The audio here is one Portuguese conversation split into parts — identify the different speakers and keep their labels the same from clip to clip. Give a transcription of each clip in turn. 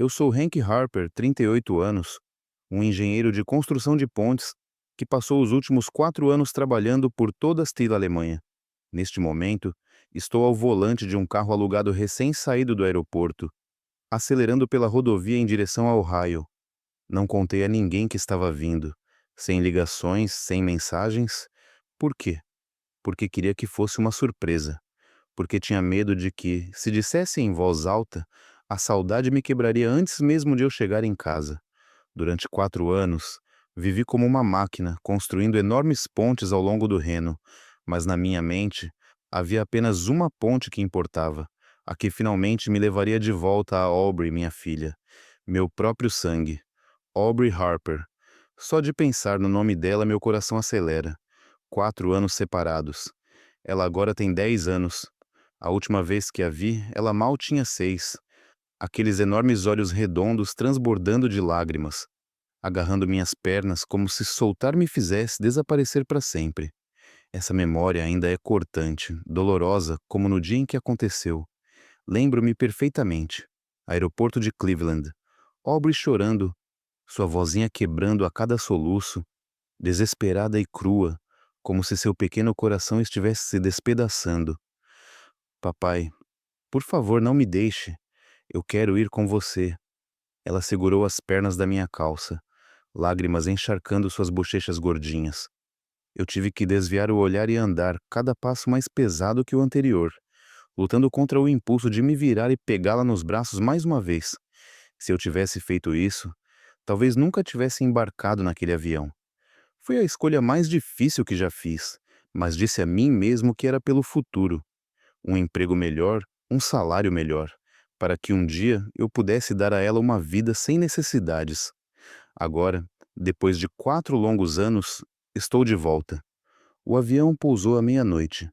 Speaker 1: Eu sou Hank Harper, 38 anos, um engenheiro de construção de pontes que passou os últimos 4 anos trabalhando por toda a Steel Alemanha. Neste momento, estou ao volante de um carro alugado recém-saído do aeroporto, acelerando pela rodovia em direção ao Ohio. Não contei a ninguém que estava vindo, sem ligações, sem mensagens. Por quê? Porque queria que fosse uma surpresa. Porque tinha medo de que, se dissesse em voz alta, a saudade me quebraria antes mesmo de eu chegar em casa. Durante 4 anos, vivi como uma máquina, construindo enormes pontes ao longo do Reno, mas na minha mente havia apenas uma ponte que importava, a que finalmente me levaria de volta a Aubrey, minha filha, meu próprio sangue, Aubrey Harper. Só de pensar no nome dela, meu coração acelera. 4 anos separados. Ela agora tem 10 anos. A última vez que a vi, ela mal tinha 6. Aqueles enormes olhos redondos transbordando de lágrimas, agarrando minhas pernas como se soltar me fizesse desaparecer para sempre. Essa memória ainda é cortante, dolorosa, como no dia em que aconteceu. Lembro-me perfeitamente. Aeroporto de Cleveland. Aubrey chorando, sua vozinha quebrando a cada soluço, desesperada e crua, como se seu pequeno coração estivesse se despedaçando. Papai, por favor, não me deixe. Eu quero ir com você. Ela segurou as pernas da minha calça, lágrimas encharcando suas bochechas gordinhas. Eu tive que desviar o olhar e andar, cada passo mais pesado que o anterior, lutando contra o impulso de me virar e pegá-la nos braços mais uma vez. Se eu tivesse feito isso, talvez nunca tivesse embarcado naquele avião. Foi a escolha mais difícil que já fiz, mas disse a mim mesmo que era pelo futuro. Um emprego melhor, um salário melhor, para que um dia eu pudesse dar a ela uma vida sem necessidades. Agora, depois de 4 longos anos, estou de volta. O avião pousou à meia-noite.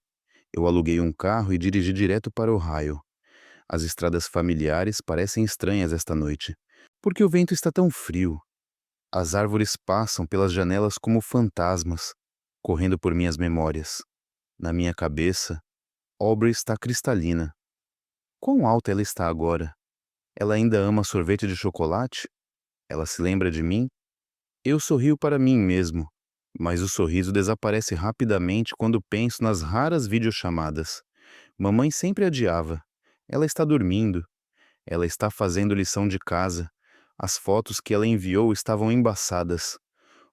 Speaker 1: Eu aluguei um carro e dirigi direto para Ohio. As estradas familiares parecem estranhas esta noite, porque o vento está tão frio. As árvores passam pelas janelas como fantasmas, correndo por minhas memórias. Na minha cabeça, Aubrey está cristalina. Quão alta ela está agora? Ela ainda ama sorvete de chocolate? Ela se lembra de mim? Eu sorrio para mim mesmo, mas o sorriso desaparece rapidamente quando penso nas raras videochamadas. Mamãe sempre adiava. Ela está dormindo. Ela está fazendo lição de casa. As fotos que ela enviou estavam embaçadas.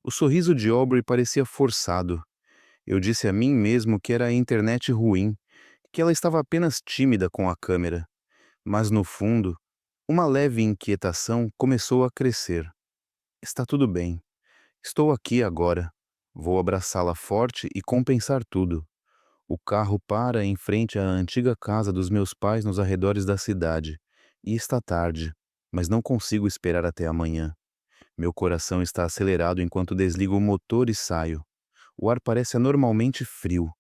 Speaker 1: O sorriso de Aubrey parecia forçado. Eu disse a mim mesmo que era a internet ruim, que ela estava apenas tímida com a câmera. Mas no fundo, uma leve inquietação começou a crescer. Está tudo bem. Estou aqui agora. Vou abraçá-la forte e compensar tudo. O carro para em frente à antiga casa dos meus pais nos arredores da cidade. E está tarde, mas não consigo esperar até amanhã. Meu coração está acelerado enquanto desligo o motor e saio. O ar parece anormalmente frio,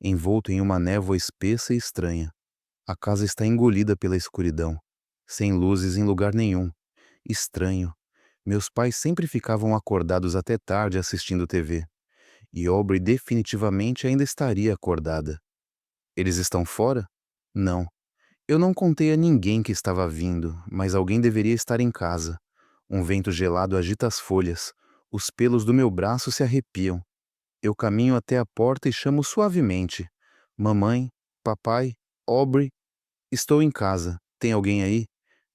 Speaker 1: envolto em uma névoa espessa e estranha. A casa está engolida pela escuridão, sem luzes em lugar nenhum. Estranho. Meus pais sempre ficavam acordados até tarde assistindo TV. E Aubrey definitivamente ainda estaria acordada. Eles estão fora? Não. Eu não contei a ninguém que estava vindo, mas alguém deveria estar em casa. Um vento gelado agita as folhas. Os pelos do meu braço se arrepiam. Eu caminho até a porta e chamo suavemente. Mamãe, papai, Aubrey, estou em casa. Tem alguém aí?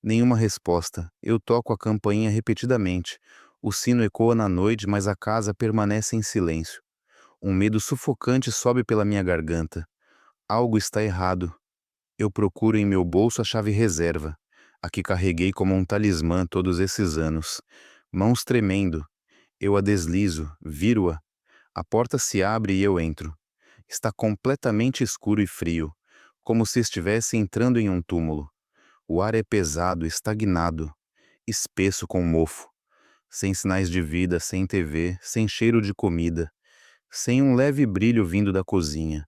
Speaker 1: Nenhuma resposta. Eu toco a campainha repetidamente. O sino ecoa na noite, mas a casa permanece em silêncio. Um medo sufocante sobe pela minha garganta. Algo está errado. Eu procuro em meu bolso a chave reserva, a que carreguei como um talismã todos esses anos. Mãos tremendo. Eu a deslizo, viro-a. A porta se abre e eu entro. Está completamente escuro e frio, como se estivesse entrando em um túmulo. O ar é pesado, estagnado, espesso com mofo, sem sinais de vida, sem TV, sem cheiro de comida, sem um leve brilho vindo da cozinha.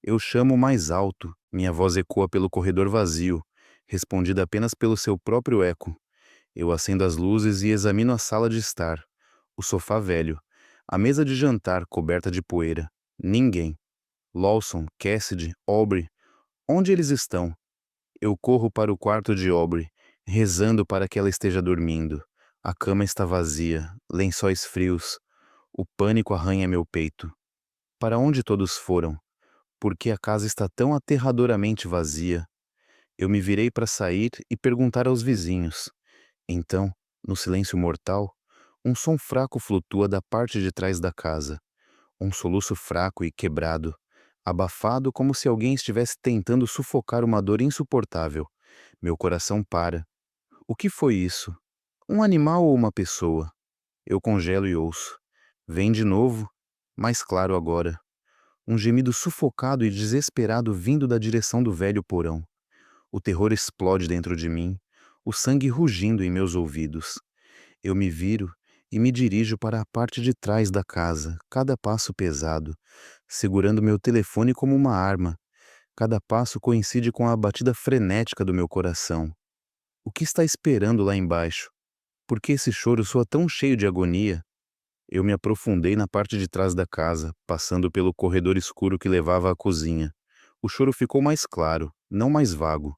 Speaker 1: Eu chamo mais alto, minha voz ecoa pelo corredor vazio, respondida apenas pelo seu próprio eco. Eu acendo as luzes e examino a sala de estar, o sofá velho, a mesa de jantar coberta de poeira. Ninguém. Lawson, Cassidy, Aubrey. Onde eles estão? Eu corro para o quarto de Aubrey. rezando para que ela esteja dormindo. A cama está vazia, lençóis frios. O pânico arranha meu peito. Para onde todos foram? Por que a casa está tão aterradoramente vazia? Eu me virei para sair e perguntar aos vizinhos. Então, no silêncio mortal, um som fraco flutua da parte de trás da casa. Um soluço fraco e quebrado, abafado como se alguém estivesse tentando sufocar uma dor insuportável. Meu coração para. O que foi isso? Um animal ou uma pessoa? Eu congelo e ouço. Vem de novo, mais claro agora. Um gemido sufocado e desesperado vindo da direção do velho porão. O terror explode dentro de mim, o sangue rugindo em meus ouvidos. Eu me viro e me dirijo para a parte de trás da casa, cada passo pesado, segurando meu telefone como uma arma. Cada passo coincide com a batida frenética do meu coração. O que está esperando lá embaixo? Por que esse choro soa tão cheio de agonia? Eu me aprofundei na parte de trás da casa, passando pelo corredor escuro que levava à cozinha. O choro ficou mais claro, não mais vago.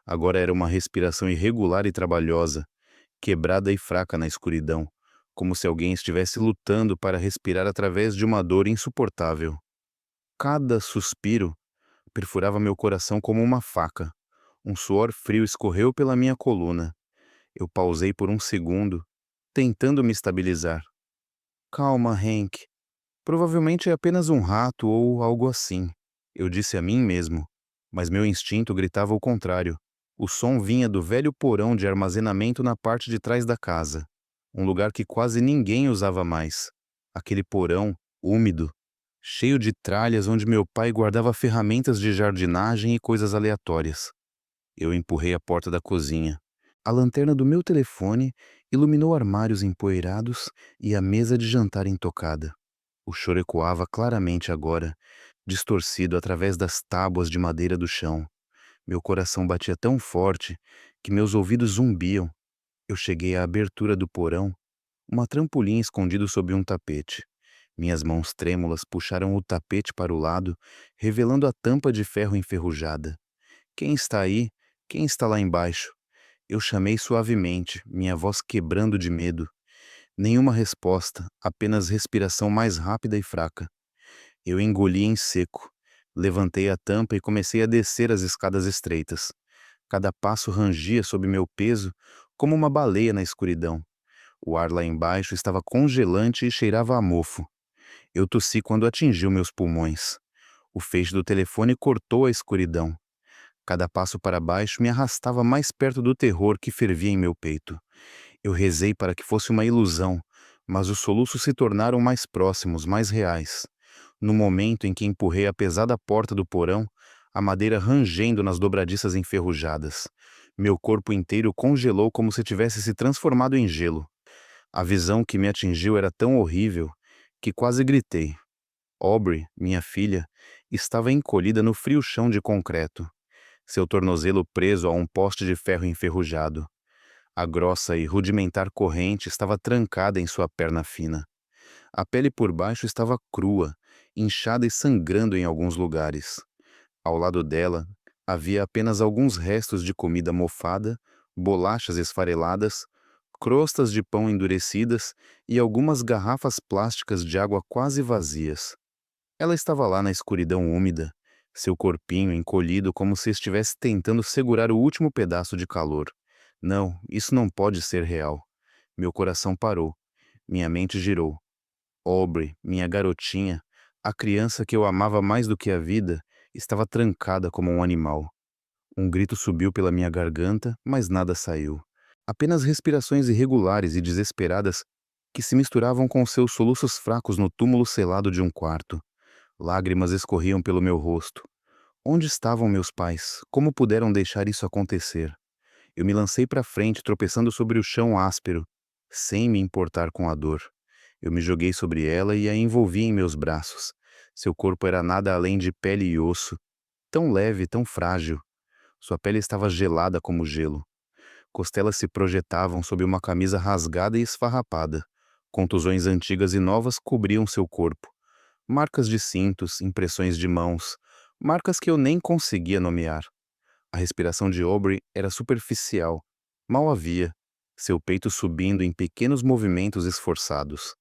Speaker 1: Agora era uma respiração irregular e trabalhosa, quebrada e fraca na escuridão, como se alguém estivesse lutando para respirar através de uma dor insuportável. Cada suspiro perfurava meu coração como uma faca. Um suor frio escorreu pela minha coluna. Eu pausei por um segundo, tentando me estabilizar. Calma, Hank. Provavelmente é apenas um rato ou algo assim. Eu disse a mim mesmo, mas meu instinto gritava o contrário. O som vinha do velho porão de armazenamento na parte de trás da casa, um lugar que quase ninguém usava mais. Aquele porão, úmido, cheio de tralhas onde meu pai guardava ferramentas de jardinagem e coisas aleatórias. Eu empurrei a porta da cozinha. A lanterna do meu telefone iluminou armários empoeirados e a mesa de jantar intocada. O choro ecoava claramente agora, distorcido através das tábuas de madeira do chão. Meu coração batia tão forte que meus ouvidos zumbiam. Eu cheguei à abertura do porão, uma trampolim escondido sob um tapete. Minhas mãos trêmulas puxaram o tapete para o lado, revelando a tampa de ferro enferrujada. Quem está aí? Quem está lá embaixo? Eu chamei suavemente, minha voz quebrando de medo. Nenhuma resposta, apenas respiração mais rápida e fraca. Eu engoli em seco. Levantei a tampa e comecei a descer as escadas estreitas. Cada passo rangia sob meu peso, como uma baleia na escuridão. O ar lá embaixo estava congelante e cheirava a mofo. Eu tossi quando atingiu meus pulmões. O feixe do telefone cortou a escuridão. Cada passo para baixo me arrastava mais perto do terror que fervia em meu peito. Eu rezei para que fosse uma ilusão, mas os soluços se tornaram mais próximos, mais reais. No momento em que empurrei a pesada porta do porão, a madeira rangendo nas dobradiças enferrujadas. Meu corpo inteiro congelou como se tivesse se transformado em gelo. A visão que me atingiu era tão horrível que quase gritei. Aubrey, minha filha, estava encolhida no frio chão de concreto, seu tornozelo preso a um poste de ferro enferrujado. A grossa e rudimentar corrente estava trancada em sua perna fina. A pele por baixo estava crua, inchada e sangrando em alguns lugares. Ao lado dela, havia apenas alguns restos de comida mofada, bolachas esfareladas, crostas de pão endurecidas e algumas garrafas plásticas de água quase vazias. Ela estava lá na escuridão úmida, seu corpinho encolhido como se estivesse tentando segurar o último pedaço de calor. Não, isso não pode ser real. Meu coração parou. Minha mente girou. Aubrey, minha garotinha, a criança que eu amava mais do que a vida, estava trancada como um animal. Um grito subiu pela minha garganta, mas nada saiu. Apenas respirações irregulares e desesperadas que se misturavam com seus soluços fracos no túmulo selado de um quarto. Lágrimas escorriam pelo meu rosto. Onde estavam meus pais? Como puderam deixar isso acontecer? Eu me lancei para frente, tropeçando sobre o chão áspero, sem me importar com a dor. Eu me joguei sobre ela e a envolvi em meus braços. Seu corpo era nada além de pele e osso, tão leve, tão frágil. Sua pele estava gelada como gelo. Costelas se projetavam sob uma camisa rasgada e esfarrapada. Contusões antigas e novas cobriam seu corpo. Marcas de cintos, impressões de mãos, marcas que eu nem conseguia nomear. A respiração de Aubrey era superficial, Mal a via, seu peito subindo em pequenos movimentos esforçados.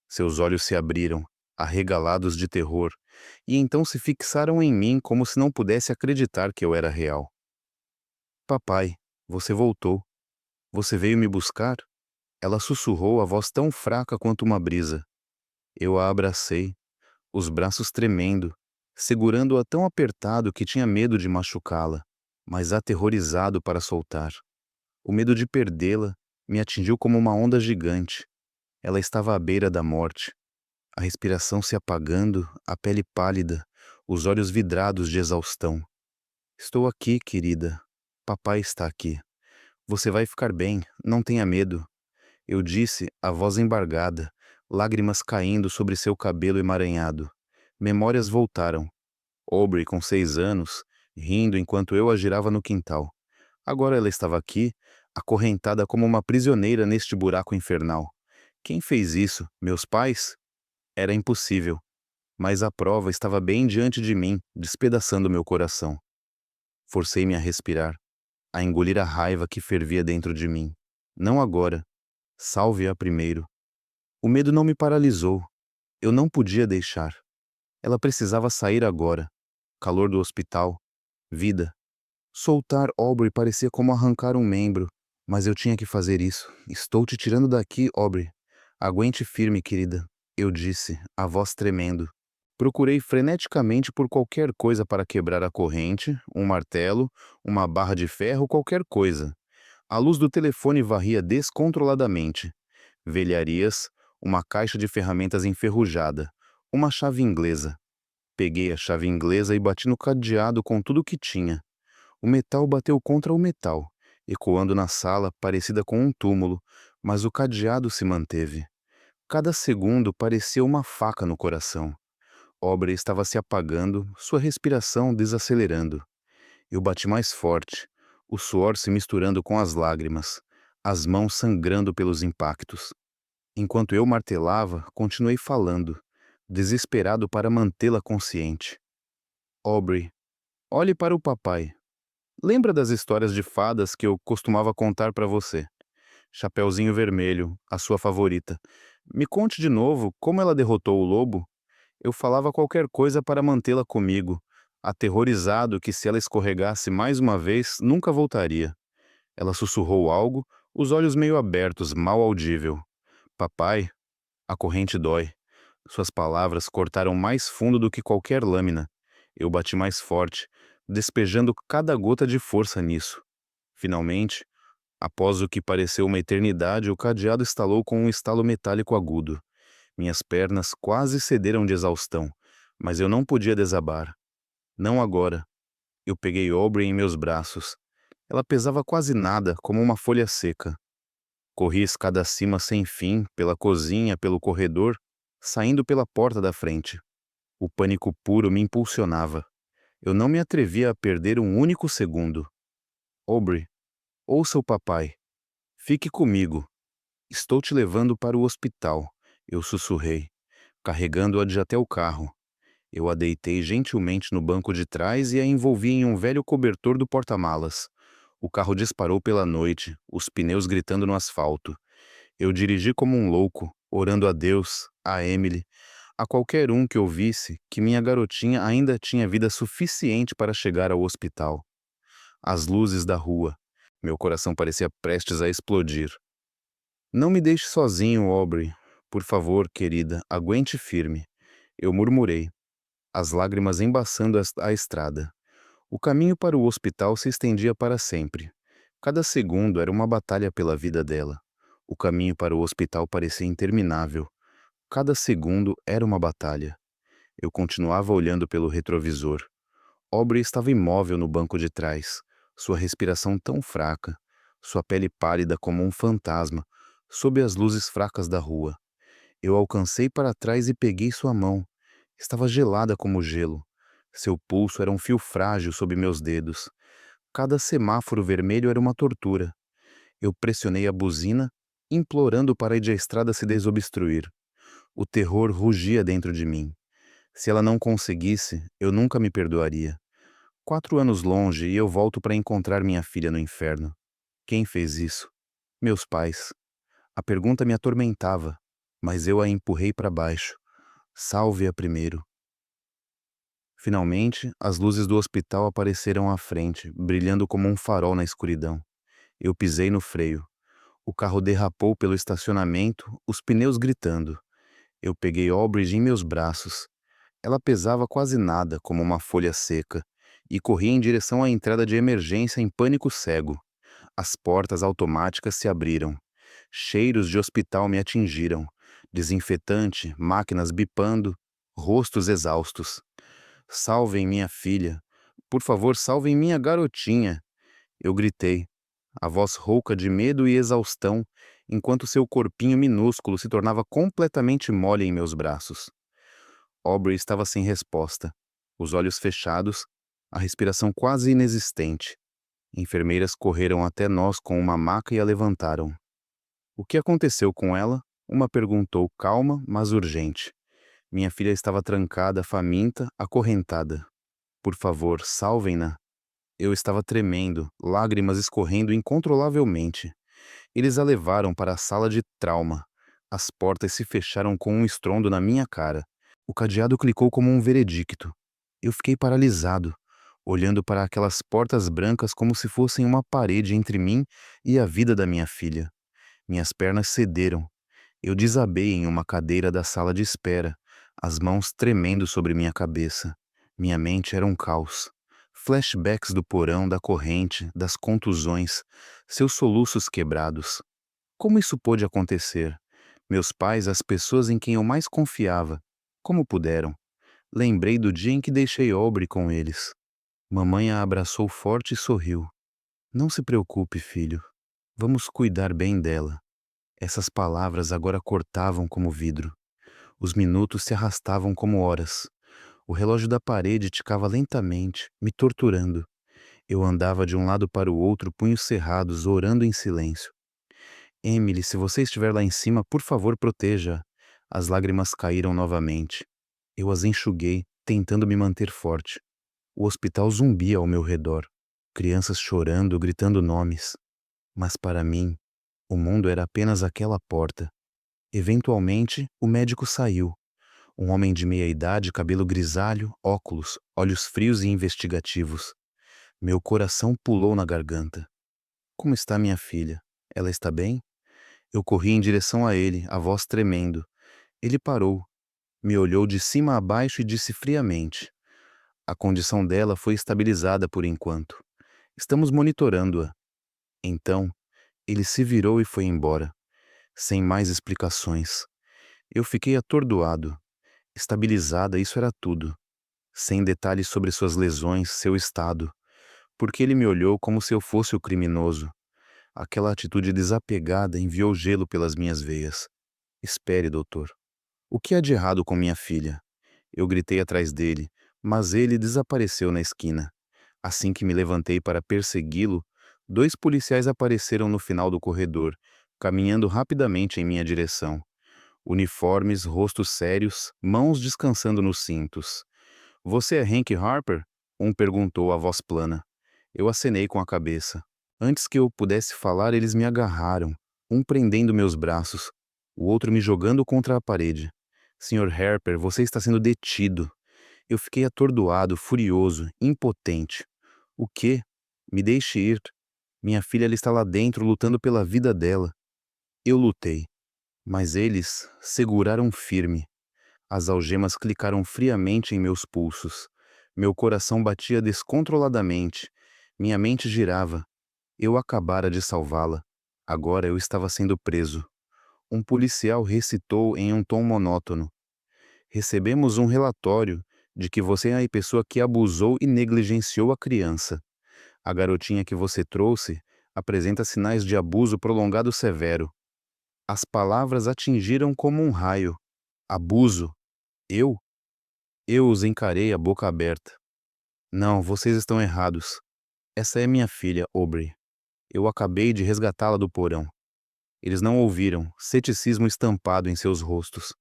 Speaker 1: Seus olhos se abriram, arregalados de terror, e então se fixaram em mim como se não pudesse acreditar que eu era real. Papai, você voltou. Você veio me buscar? Ela sussurrou a voz tão fraca quanto uma brisa. Eu a abracei, os braços tremendo, segurando-a tão apertado que tinha medo de machucá-la, mas aterrorizado para soltar. O medo de perdê-la me atingiu como uma onda gigante. Ela estava à beira da morte, a respiração se apagando, a pele pálida, os olhos vidrados de exaustão. Estou aqui, querida. Papai está aqui. Você vai ficar bem, não tenha medo. Eu disse, a voz embargada, lágrimas caindo sobre seu cabelo emaranhado. Memórias voltaram. Aubrey, com 6 anos, rindo enquanto eu a girava no quintal. Agora ela estava aqui, acorrentada como uma prisioneira neste buraco infernal. Quem fez isso? Meus pais? Era impossível. Mas a prova estava bem diante de mim, despedaçando meu coração. Forcei-me a respirar, a engolir a raiva que fervia dentro de mim. Não agora. Salve-a primeiro. O medo não me paralisou. Eu não podia deixar. Ela precisava sair agora. Calor do hospital. Vida. Soltar Aubrey parecia como arrancar um membro. Mas eu tinha que fazer isso. Estou te tirando daqui, Aubrey. Aguente firme, querida. Eu disse, a voz tremendo. Procurei freneticamente por qualquer coisa para quebrar a corrente, um martelo, uma barra de ferro, qualquer coisa. A luz do telefone varria descontroladamente. Velharias, uma caixa de ferramentas enferrujada, uma chave inglesa. Peguei a chave inglesa e bati no cadeado com tudo o que tinha. O metal bateu contra o metal, ecoando na sala parecida com um túmulo, mas o cadeado se manteve. Cada segundo parecia uma faca no coração. Aubrey estava se apagando, sua respiração desacelerando. Eu bati mais forte, o suor se misturando com as lágrimas, as mãos sangrando pelos impactos. Enquanto eu martelava, continuei falando, desesperado para mantê-la consciente. Aubrey, olhe para o papai. Lembra das histórias de fadas que eu costumava contar para você? Chapeuzinho Vermelho, a sua favorita. Me conte de novo como ela derrotou o lobo. Eu falava qualquer coisa para mantê-la comigo, aterrorizado que se ela escorregasse mais uma vez, nunca voltaria. Ela sussurrou algo, os olhos meio abertos, mal audível. Papai, a corrente dói. Suas palavras cortaram mais fundo do que qualquer lâmina. Eu bati mais forte, despejando cada gota de força nisso. Finalmente, após o que pareceu uma eternidade, o cadeado estalou com um estalo metálico agudo. Minhas pernas quase cederam de exaustão, mas eu não podia desabar. Não agora. Eu peguei Aubrey em meus braços. Ela pesava quase nada, como uma folha seca. Corri escada acima sem fim, pela cozinha, pelo corredor, saindo pela porta da frente. O pânico puro me impulsionava. Eu não me atrevia a perder um único segundo. Aubrey, ouça o papai. Fique comigo. Estou te levando para o hospital, eu sussurrei, carregando-a de até o carro. Eu a deitei gentilmente no banco de trás e a envolvi em um velho cobertor do porta-malas. O carro disparou pela noite, os pneus gritando no asfalto. Eu dirigi como um louco, orando a Deus, a Emily, a qualquer um que ouvisse que minha garotinha ainda tinha vida suficiente para chegar ao hospital. As luzes da rua. Meu coração parecia prestes a explodir. Não me deixe sozinho, Aubrey. Por favor, querida, aguente firme. Eu murmurei, as lágrimas embaçando a estrada. O caminho para o hospital se estendia para sempre. Cada segundo era uma batalha pela vida dela. O caminho para o hospital parecia interminável. Cada segundo era uma batalha. Eu continuava olhando pelo retrovisor. Aubrey estava imóvel no banco de trás, sua respiração tão fraca, sua pele pálida como um fantasma, sob as luzes fracas da rua. Eu alcancei para trás e peguei sua mão. Estava gelada como gelo. Seu pulso era um fio frágil sob meus dedos. Cada semáforo vermelho era uma tortura. Eu pressionei a buzina, implorando para a estrada se desobstruir. O terror rugia dentro de mim. Se ela não conseguisse, eu nunca me perdoaria. 4 anos longe e eu volto para encontrar minha filha no inferno. Quem fez isso? Meus pais. A pergunta me atormentava, mas eu a empurrei para baixo. Salve-a primeiro. Finalmente, as luzes do hospital apareceram à frente, brilhando como um farol na escuridão. Eu pisei no freio. O carro derrapou pelo estacionamento, os pneus gritando. Eu peguei Aubrey em meus braços. Ela pesava quase nada, como uma folha seca, e corri em direção à entrada de emergência em pânico cego. As portas automáticas se abriram. Cheiros de hospital me atingiram. Desinfetante, máquinas bipando, rostos exaustos. Salvem minha filha. Por favor, salvem minha garotinha. Eu gritei, a voz rouca de medo e exaustão, enquanto seu corpinho minúsculo se tornava completamente mole em meus braços. Aubrey estava sem resposta, os olhos fechados, a respiração quase inexistente. Enfermeiras correram até nós com uma maca e a levantaram. O que aconteceu com ela? Uma perguntou calma, mas urgente. Minha filha estava trancada, faminta, acorrentada. Por favor, salvem-na. Eu estava tremendo, lágrimas escorrendo incontrolavelmente. Eles a levaram para a sala de trauma. As portas se fecharam com um estrondo na minha cara. O cadeado clicou como um veredicto. Eu fiquei paralisado, olhando para aquelas portas brancas como se fossem uma parede entre mim e a vida da minha filha. Minhas pernas cederam. Eu desabei em uma cadeira da sala de espera, as mãos tremendo sobre minha cabeça. Minha mente era um caos. Flashbacks do porão, da corrente, das contusões, seus soluços quebrados. Como isso pôde acontecer? Meus pais, as pessoas em quem eu mais confiava. Como puderam? Lembrei do dia em que deixei Aubrey com eles. Mamãe a abraçou forte e sorriu. Não se preocupe, filho. Vamos cuidar bem dela. Essas palavras agora cortavam como vidro. Os minutos se arrastavam como horas. O relógio da parede ticava lentamente, me torturando. Eu andava de um lado para o outro, punhos cerrados, orando em silêncio. Emily, se você estiver lá em cima, por favor, proteja. As lágrimas caíram novamente. Eu as enxuguei, tentando me manter forte. O hospital zumbia ao meu redor. Crianças chorando, gritando nomes. Mas para mim, o mundo era apenas aquela porta. Eventualmente, o médico saiu. Um homem de meia idade, cabelo grisalho, óculos, olhos frios e investigativos. Meu coração pulou na garganta. Como está minha filha? Ela está bem? Eu corri em direção a ele, a voz tremendo. Ele parou, me olhou de cima a baixo e disse friamente: a condição dela foi estabilizada por enquanto. Estamos monitorando-a. Então, ele se virou e foi embora, sem mais explicações. Eu fiquei atordoado. Estabilizada, isso era tudo. Sem detalhes sobre suas lesões, seu estado. Porque ele me olhou como se eu fosse o criminoso. Aquela atitude desapegada enviou gelo pelas minhas veias. Espere, doutor. O que há de errado com minha filha? Eu gritei atrás dele, mas ele desapareceu na esquina. Assim que me levantei para persegui-lo, dois policiais apareceram no final do corredor, caminhando rapidamente em minha direção. Uniformes, rostos sérios, mãos descansando nos cintos. Você é Hank Harper? Um perguntou a voz plana. Eu acenei com a cabeça. Antes que eu pudesse falar, eles me agarraram, um prendendo meus braços, o outro me jogando contra a parede. Sr. Harper, você está sendo detido. Eu fiquei atordoado, furioso, impotente. O quê? Me deixe ir. Minha filha ela está lá dentro, lutando pela vida dela. Eu lutei, mas eles seguraram firme. As algemas clicaram friamente em meus pulsos. Meu coração batia descontroladamente. Minha mente girava. Eu acabara de salvá-la. Agora eu estava sendo preso. Um policial recitou em um tom monótono: recebemos um relatório de que você é a pessoa que abusou e negligenciou a criança. A garotinha que você trouxe apresenta sinais de abuso prolongado severo. As palavras atingiram como um raio. Abuso? Eu? Eu os encarei a boca aberta. Não, vocês estão errados. Essa é minha filha, Aubrey. Eu acabei de resgatá-la do porão. Eles não ouviram, ceticismo estampado em seus rostos.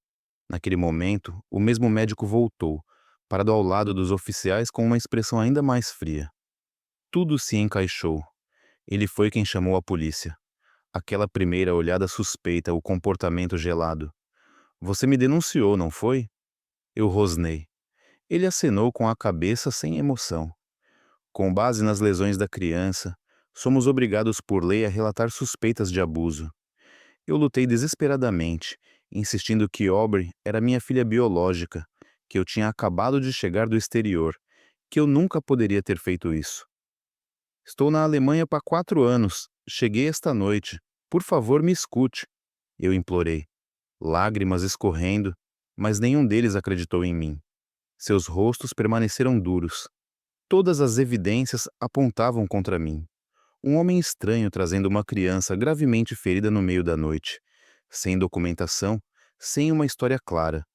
Speaker 1: Naquele momento, o mesmo médico voltou, parado ao lado dos oficiais com uma expressão ainda mais fria. Tudo se encaixou. Ele foi quem chamou a polícia. Aquela primeira olhada suspeita, o comportamento gelado. Você me denunciou, não foi? Eu rosnei. Ele acenou com a cabeça sem emoção. Com base nas lesões da criança, somos obrigados por lei a relatar suspeitas de abuso. Eu lutei desesperadamente, insistindo que Aubrey era minha filha biológica, que eu tinha acabado de chegar do exterior, que eu nunca poderia ter feito isso. Estou na Alemanha há 4 anos. Cheguei esta noite. Por favor, me escute. Eu implorei, lágrimas escorrendo, mas nenhum deles acreditou em mim. Seus rostos permaneceram duros. Todas as evidências apontavam contra mim. Um homem estranho trazendo uma criança gravemente ferida no meio da noite. Sem documentação, sem uma história clara.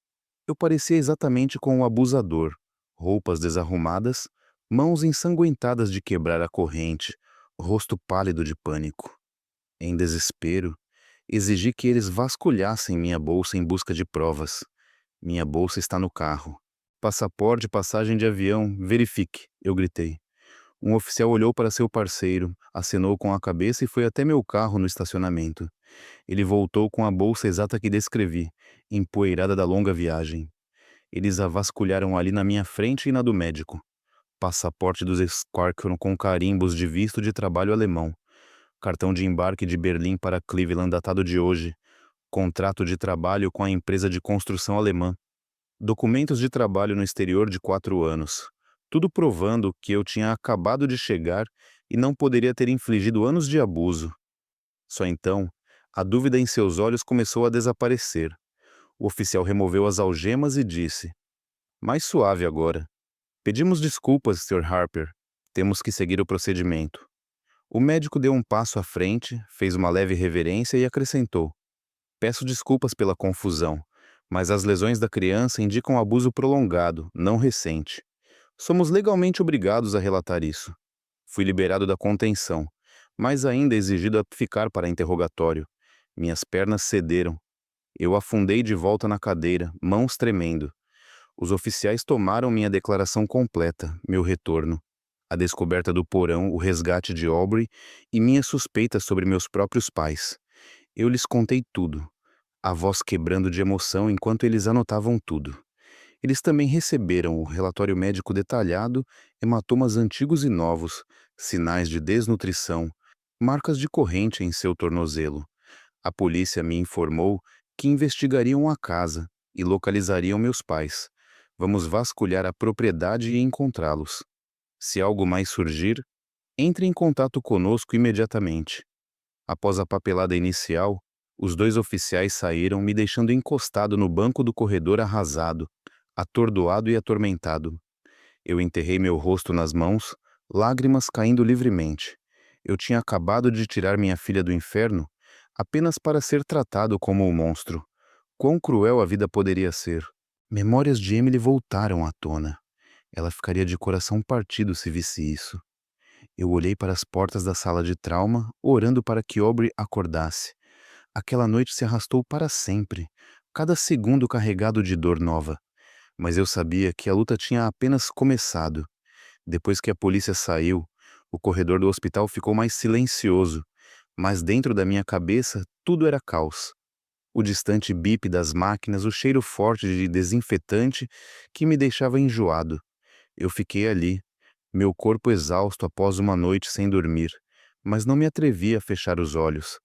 Speaker 1: Eu parecia exatamente com o abusador. Roupas desarrumadas, mãos ensanguentadas de quebrar a corrente, rosto pálido de pânico. Em desespero, exigi que eles vasculhassem minha bolsa em busca de provas. Minha bolsa está no carro. Passaporte, passagem de avião, verifique, eu gritei. Um oficial olhou para seu parceiro, acenou com a cabeça e foi até meu carro no estacionamento. Ele voltou com a bolsa exata que descrevi, empoeirada da longa viagem. Eles a vasculharam ali na minha frente e na do médico. Passaporte dos Squarkon com carimbos de visto de trabalho alemão. Cartão de embarque de Berlim para Cleveland datado de hoje. Contrato de trabalho com a empresa de construção alemã. Documentos de trabalho no exterior de 4 anos. Tudo provando que eu tinha acabado de chegar e não poderia ter infligido anos de abuso. Só então, a dúvida em seus olhos começou a desaparecer. O oficial removeu as algemas e disse: mais suave agora. Pedimos desculpas, Sr. Harper. Temos que seguir o procedimento. O médico deu um passo à frente, fez uma leve reverência e acrescentou: peço desculpas pela confusão, mas as lesões da criança indicam abuso prolongado, não recente. Somos legalmente obrigados a relatar isso. Fui liberado da contenção, mas ainda exigido a ficar para interrogatório. Minhas pernas cederam. Eu afundei de volta na cadeira, mãos tremendo. Os oficiais tomaram minha declaração completa, meu retorno. A descoberta do porão, o resgate de Aubrey e minhas suspeitas sobre meus próprios pais. Eu lhes contei tudo, a voz quebrando de emoção enquanto eles anotavam tudo. Eles também receberam o relatório médico detalhado, hematomas antigos e novos, sinais de desnutrição, marcas de corrente em seu tornozelo. A polícia me informou que investigariam a casa e localizariam meus pais. Vamos vasculhar a propriedade e encontrá-los. Se algo mais surgir, entre em contato conosco imediatamente. Após a papelada inicial, os 2 oficiais saíram, me deixando encostado no banco do corredor arrasado, atordoado e atormentado. Eu enterrei meu rosto nas mãos, lágrimas caindo livremente. Eu tinha acabado de tirar minha filha do inferno apenas para ser tratado como um monstro. Quão cruel a vida poderia ser. Memórias de Emily voltaram à tona. Ela ficaria de coração partido se visse isso. Eu olhei para as portas da sala de trauma, orando para que Aubrey acordasse. Aquela noite se arrastou para sempre, cada segundo carregado de dor nova. Mas eu sabia que a luta tinha apenas começado. Depois que a polícia saiu, o corredor do hospital ficou mais silencioso, mas dentro da minha cabeça tudo era caos. O distante bip das máquinas, o cheiro forte de desinfetante que me deixava enjoado. Eu fiquei ali, meu corpo exausto após uma noite sem dormir, mas não me atrevia a fechar os olhos.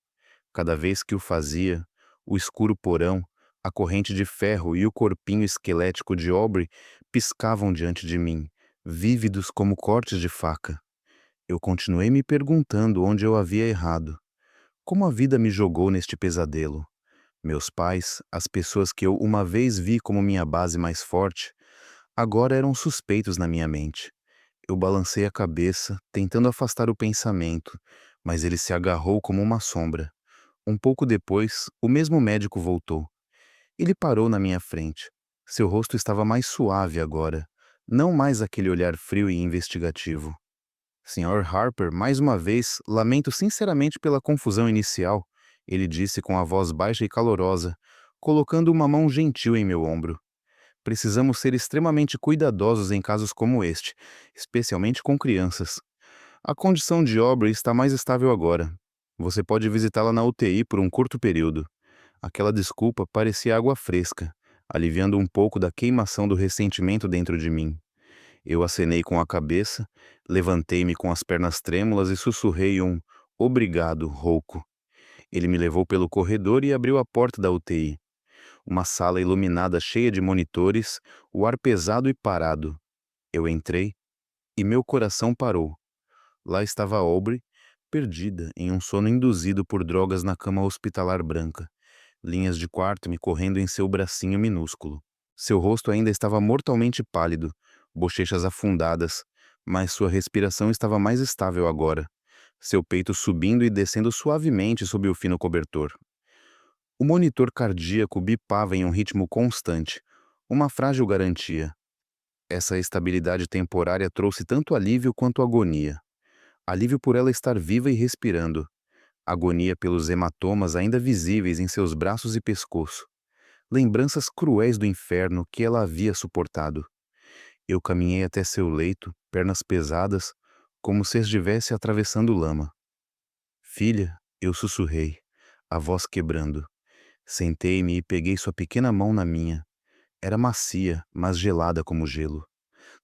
Speaker 1: Cada vez que o fazia, o escuro porão, a corrente de ferro e o corpinho esquelético de Aubrey piscavam diante de mim, vívidos como cortes de faca. Eu continuei me perguntando onde eu havia errado. Como a vida me jogou neste pesadelo? Meus pais, as pessoas que eu uma vez vi como minha base mais forte, agora eram suspeitos na minha mente. Eu balancei a cabeça, tentando afastar o pensamento, mas ele se agarrou como uma sombra. Um pouco depois, o mesmo médico voltou. Ele parou na minha frente. Seu rosto estava mais suave agora, não mais aquele olhar frio e investigativo. Sr. Harper, mais uma vez, lamento sinceramente pela confusão inicial, ele disse com a voz baixa e calorosa, colocando uma mão gentil em meu ombro. Precisamos ser extremamente cuidadosos em casos como este, especialmente com crianças. A condição de Aubrey está mais estável agora. Você pode visitá-la na UTI por um curto período. Aquela desculpa parecia água fresca, aliviando um pouco da queimação do ressentimento dentro de mim. Eu acenei com a cabeça, levantei-me com as pernas trêmulas e sussurrei um obrigado rouco. Ele me levou pelo corredor e abriu a porta da UTI. Uma sala iluminada cheia de monitores, o ar pesado e parado. Eu entrei e meu coração parou. Lá estava Aubrey, perdida em um sono induzido por drogas na cama hospitalar branca, linhas de quarto me correndo em seu bracinho minúsculo. Seu rosto ainda estava mortalmente pálido, bochechas afundadas, mas sua respiração estava mais estável agora, seu peito subindo e descendo suavemente sob o fino cobertor. O monitor cardíaco bipava em um ritmo constante, uma frágil garantia. Essa estabilidade temporária trouxe tanto alívio quanto agonia. Alívio por ela estar viva e respirando. Agonia pelos hematomas ainda visíveis em seus braços e pescoço. Lembranças cruéis do inferno que ela havia suportado. Eu caminhei até seu leito, pernas pesadas, como se estivesse atravessando lama. Filha, eu sussurrei, a voz quebrando. Sentei-me e peguei sua pequena mão na minha. Era macia, mas gelada como gelo.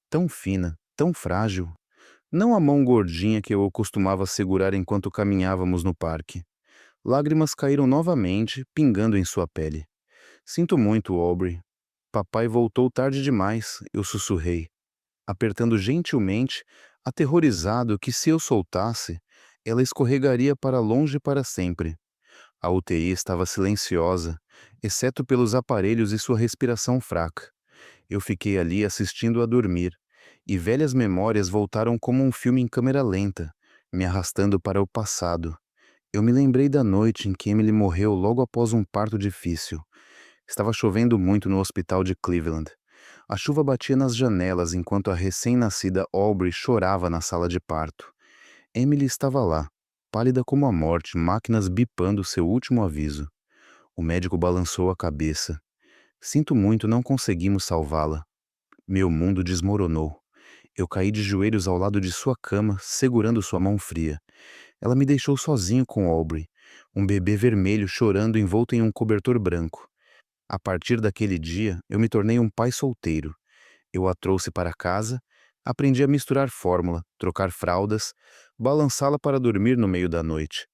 Speaker 1: Tão fina, tão frágil. Não a mão gordinha que eu costumava segurar enquanto caminhávamos no parque. Lágrimas caíram novamente, pingando em sua pele. Sinto muito, Aubrey. Papai voltou tarde demais, eu sussurrei, apertando gentilmente, aterrorizado que se eu soltasse, ela escorregaria para longe para sempre. A UTI estava silenciosa, exceto pelos aparelhos e sua respiração fraca. Eu fiquei ali assistindo-a dormir, e velhas memórias voltaram como um filme em câmera lenta, me arrastando para o passado. Eu me lembrei da noite em que Emily morreu logo após um parto difícil. Estava chovendo muito no hospital de Cleveland. A chuva batia nas janelas enquanto a recém-nascida Aubrey chorava na sala de parto. Emily estava lá, pálida como a morte, máquinas bipando seu último aviso. O médico balançou a cabeça. Sinto muito, não conseguimos salvá-la. Meu mundo desmoronou. Eu caí de joelhos ao lado de sua cama, segurando sua mão fria. Ela me deixou sozinho com Aubrey, um bebê vermelho chorando envolto em um cobertor branco. A partir daquele dia, eu me tornei um pai solteiro. Eu a trouxe para casa, aprendi a misturar fórmula, trocar fraldas, balançá-la para dormir no meio da noite.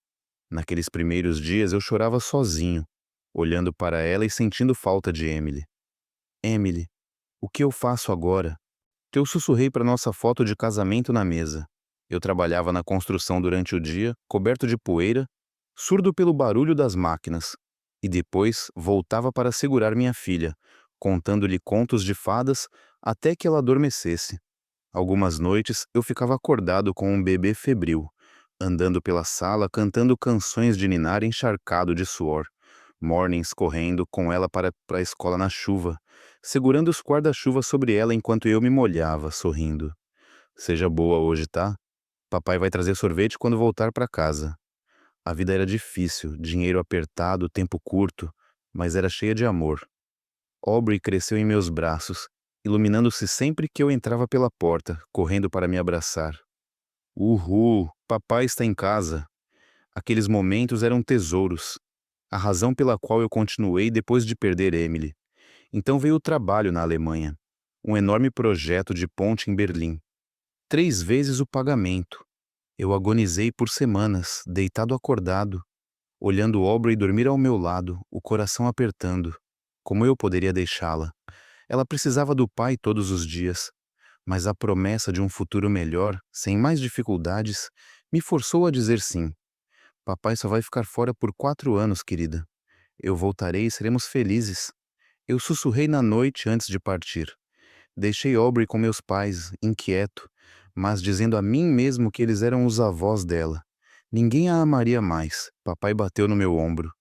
Speaker 1: Naqueles primeiros dias eu chorava sozinho, olhando para ela e sentindo falta de Emily. Emily, o que eu faço agora? Eu sussurrei para nossa foto de casamento na mesa. Eu trabalhava na construção durante o dia, coberto de poeira, surdo pelo barulho das máquinas, e depois voltava para segurar minha filha, contando-lhe contos de fadas até que ela adormecesse. Algumas noites eu ficava acordado com um bebê febril, andando pela sala cantando canções de ninar encharcado de suor, mornings correndo com ela para a escola na chuva, segurando os guarda-chuvas sobre ela enquanto eu me molhava, sorrindo. Seja boa hoje, tá? Papai vai trazer sorvete quando voltar para casa. A vida era difícil, dinheiro apertado, tempo curto, mas era cheia de amor. Aubrey cresceu em meus braços, iluminando-se sempre que eu entrava pela porta, correndo para me abraçar. Uhul, papai está em casa. Aqueles momentos eram tesouros. A razão pela qual eu continuei depois de perder Emily. Então veio o trabalho na Alemanha. Um enorme projeto de ponte em Berlim. 3 vezes o pagamento. Eu agonizei por semanas, deitado acordado, olhando Aubrey dormir ao meu lado, o coração apertando. Como eu poderia deixá-la? Ela precisava do pai todos os dias, mas a promessa de um futuro melhor, sem mais dificuldades, me forçou a dizer sim. Papai só vai ficar fora por 4 anos, querida. Eu voltarei e seremos felizes. Eu sussurrei na noite antes de partir. Deixei Aubrey com meus pais, inquieto, mas dizendo a mim mesmo que eles eram os avós dela. Ninguém a amaria mais. Papai bateu no meu ombro.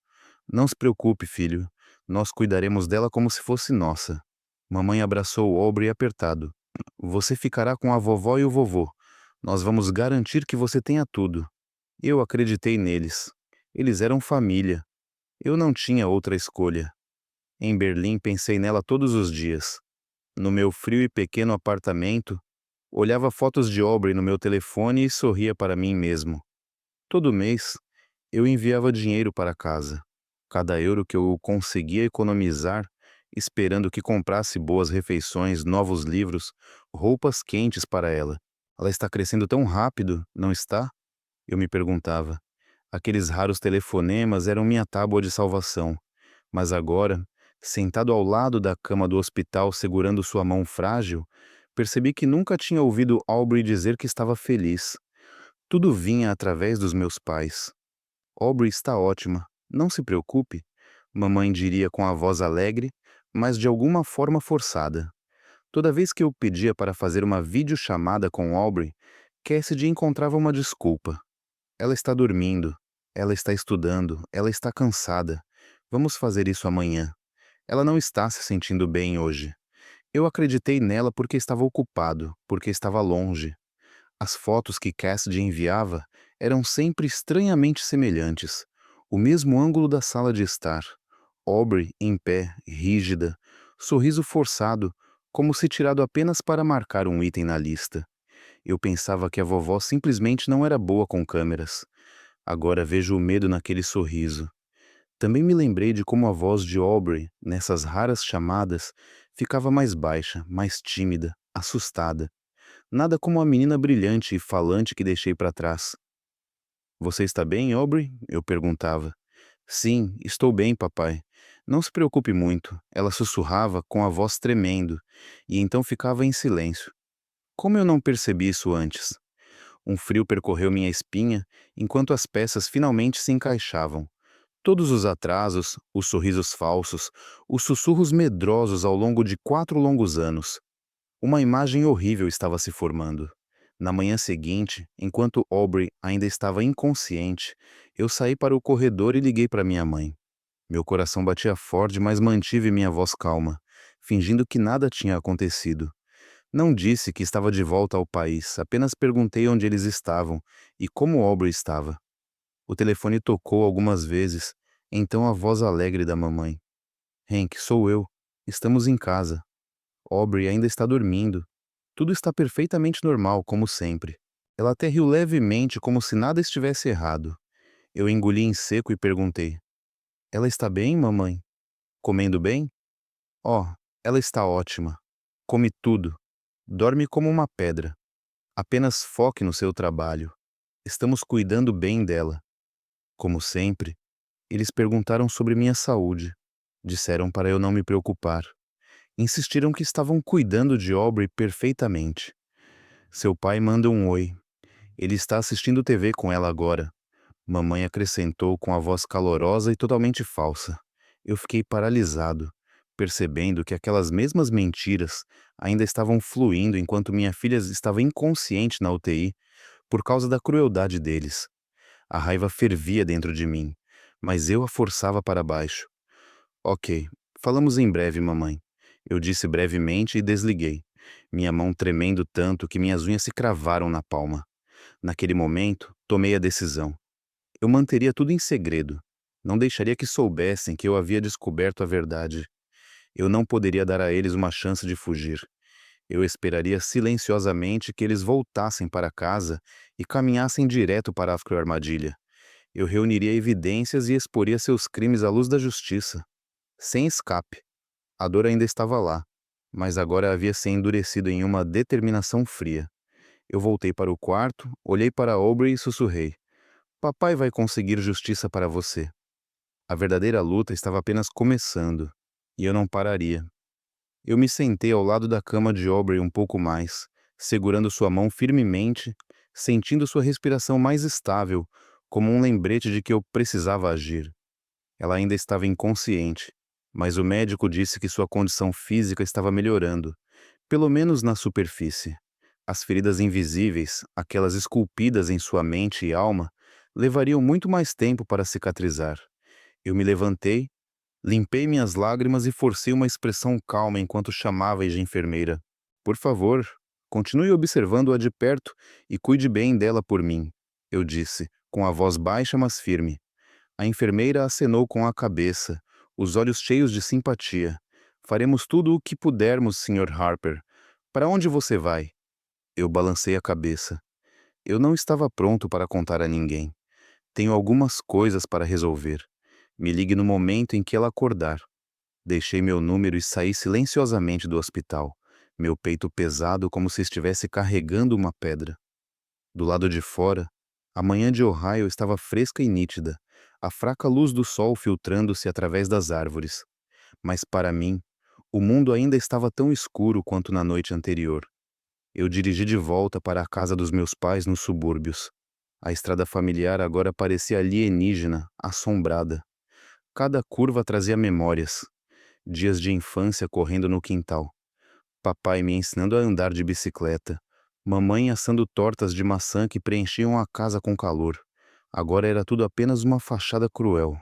Speaker 1: Não se preocupe, filho. Nós cuidaremos dela como se fosse nossa. Mamãe abraçou Aubrey apertado. Você ficará com a vovó e o vovô. Nós vamos garantir que você tenha tudo. Eu acreditei neles. Eles eram família. Eu não tinha outra escolha. Em Berlim pensei nela todos os dias. No meu frio e pequeno apartamento, Olhava fotos de Aubrey no meu telefone e sorria para mim mesmo. Todo mês, eu enviava dinheiro para casa. Cada euro que eu conseguia economizar, esperando que comprasse boas refeições, novos livros, roupas quentes para ela. Ela está crescendo tão rápido, não está? Eu me perguntava. Aqueles raros telefonemas eram minha tábua de salvação. Mas agora, sentado ao lado da cama do hospital segurando sua mão frágil, percebi que nunca tinha ouvido Aubrey dizer que estava feliz. Tudo vinha através dos meus pais. Aubrey está ótima, não se preocupe, mamãe diria com a voz alegre, mas de alguma forma forçada. Toda vez que eu pedia para fazer uma videochamada com Aubrey, Cassidy encontrava uma desculpa. Ela está dormindo, ela está estudando, ela está cansada. Vamos fazer isso amanhã. Ela não está se sentindo bem hoje. Eu acreditei nela porque estava ocupado, porque estava longe. As fotos que Cassidy enviava eram sempre estranhamente semelhantes. O mesmo ângulo da sala de estar. Aubrey em pé, rígida, sorriso forçado, como se tirado apenas para marcar um item na lista. Eu pensava que a vovó simplesmente não era boa com câmeras. Agora vejo o medo naquele sorriso. Também me lembrei de como a voz de Aubrey, nessas raras chamadas, ficava mais baixa, mais tímida, assustada. Nada como a menina brilhante e falante que deixei para trás. Você está bem, Aubrey? Eu perguntava. Sim, estou bem, papai. Não se preocupe muito. Ela sussurrava com a voz tremendo, e então ficava em silêncio. Como eu não percebi isso antes? Um frio percorreu minha espinha enquanto as peças finalmente se encaixavam. Todos os atrasos, os sorrisos falsos, os sussurros medrosos ao longo de 4 longos anos. Uma imagem horrível estava se formando. Na manhã seguinte, enquanto Aubrey ainda estava inconsciente, eu saí para o corredor e liguei para minha mãe. Meu coração batia forte, mas mantive minha voz calma, fingindo que nada tinha acontecido. Não disse que estava de volta ao país, apenas perguntei onde eles estavam e como Aubrey estava. O telefone tocou algumas vezes, então a voz alegre da mamãe. Hank, sou eu. Estamos em casa. Aubrey ainda está dormindo. Tudo está perfeitamente normal, como sempre. Ela até riu levemente, como se nada estivesse errado. Eu engoli em seco e perguntei. Ela está bem, mamãe? Comendo bem? Oh, ela está ótima. Come tudo. Dorme como uma pedra. Apenas foque no seu trabalho. Estamos cuidando bem dela. Como sempre, eles perguntaram sobre minha saúde. Disseram para eu não me preocupar. Insistiram que estavam cuidando de Aubrey perfeitamente. Seu pai manda um oi. Ele está assistindo TV com ela agora. Mamãe acrescentou com a voz calorosa e totalmente falsa. Eu fiquei paralisado, percebendo que aquelas mesmas mentiras ainda estavam fluindo enquanto minha filha estava inconsciente na UTI por causa da crueldade deles. A raiva fervia dentro de mim, mas eu a forçava para baixo. Ok, falamos em breve, mamãe. Eu disse brevemente e desliguei, minha mão tremendo tanto que minhas unhas se cravaram na palma. Naquele momento, tomei a decisão. Eu manteria tudo em segredo. Não deixaria que soubessem que eu havia descoberto a verdade. Eu não poderia dar a eles uma chance de fugir. Eu esperaria silenciosamente que eles voltassem para casa e caminhassem direto para a armadilha. Eu reuniria evidências e exporia seus crimes à luz da justiça. Sem escape. A dor ainda estava lá, mas agora havia se endurecido em uma determinação fria. Eu voltei para o quarto, olhei para Aubrey e sussurrei. Papai vai conseguir justiça para você. A verdadeira luta estava apenas começando, e eu não pararia. Eu me sentei ao lado da cama de Aubrey um pouco mais, segurando sua mão firmemente, sentindo sua respiração mais estável, como um lembrete de que eu precisava agir. Ela ainda estava inconsciente, mas o médico disse que sua condição física estava melhorando, pelo menos na superfície. As feridas invisíveis, aquelas esculpidas em sua mente e alma, levariam muito mais tempo para cicatrizar. Eu me levantei, limpei minhas lágrimas e forcei uma expressão calma enquanto chamava de enfermeira. Por favor, continue observando-a de perto e cuide bem dela por mim, eu disse, com a voz baixa mas firme. A enfermeira acenou com a cabeça, os olhos cheios de simpatia. Faremos tudo o que pudermos, Sr. Harper. Para onde você vai? Eu balancei a cabeça. Eu não estava pronto para contar a ninguém. Tenho algumas coisas para resolver. Me ligue no momento em que ela acordar. Deixei meu número e saí silenciosamente do hospital, meu peito pesado como se estivesse carregando uma pedra. Do lado de fora, a manhã de Ohio estava fresca e nítida, a fraca luz do sol filtrando-se através das árvores. Mas para mim, o mundo ainda estava tão escuro quanto na noite anterior. Eu dirigi de volta para a casa dos meus pais nos subúrbios. A estrada familiar agora parecia alienígena, assombrada. Cada curva trazia memórias, dias de infância correndo no quintal, papai me ensinando a andar de bicicleta, mamãe assando tortas de maçã que preenchiam a casa com calor. Agora era tudo apenas uma fachada cruel.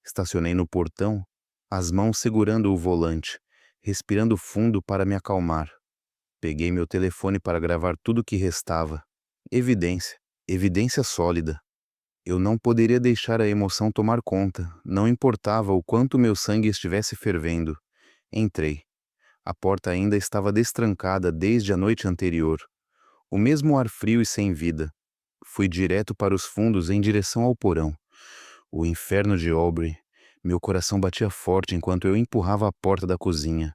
Speaker 1: Estacionei no portão, as mãos segurando o volante, respirando fundo para me acalmar. Peguei meu telefone para gravar tudo o que restava. Evidência, evidência sólida. Eu não poderia deixar a emoção tomar conta, não importava o quanto meu sangue estivesse fervendo. Entrei. A porta ainda estava destrancada desde a noite anterior. O mesmo ar frio e sem vida. Fui direto para os fundos em direção ao porão. O inferno de Aubrey. Meu coração batia forte enquanto eu empurrava a porta da cozinha.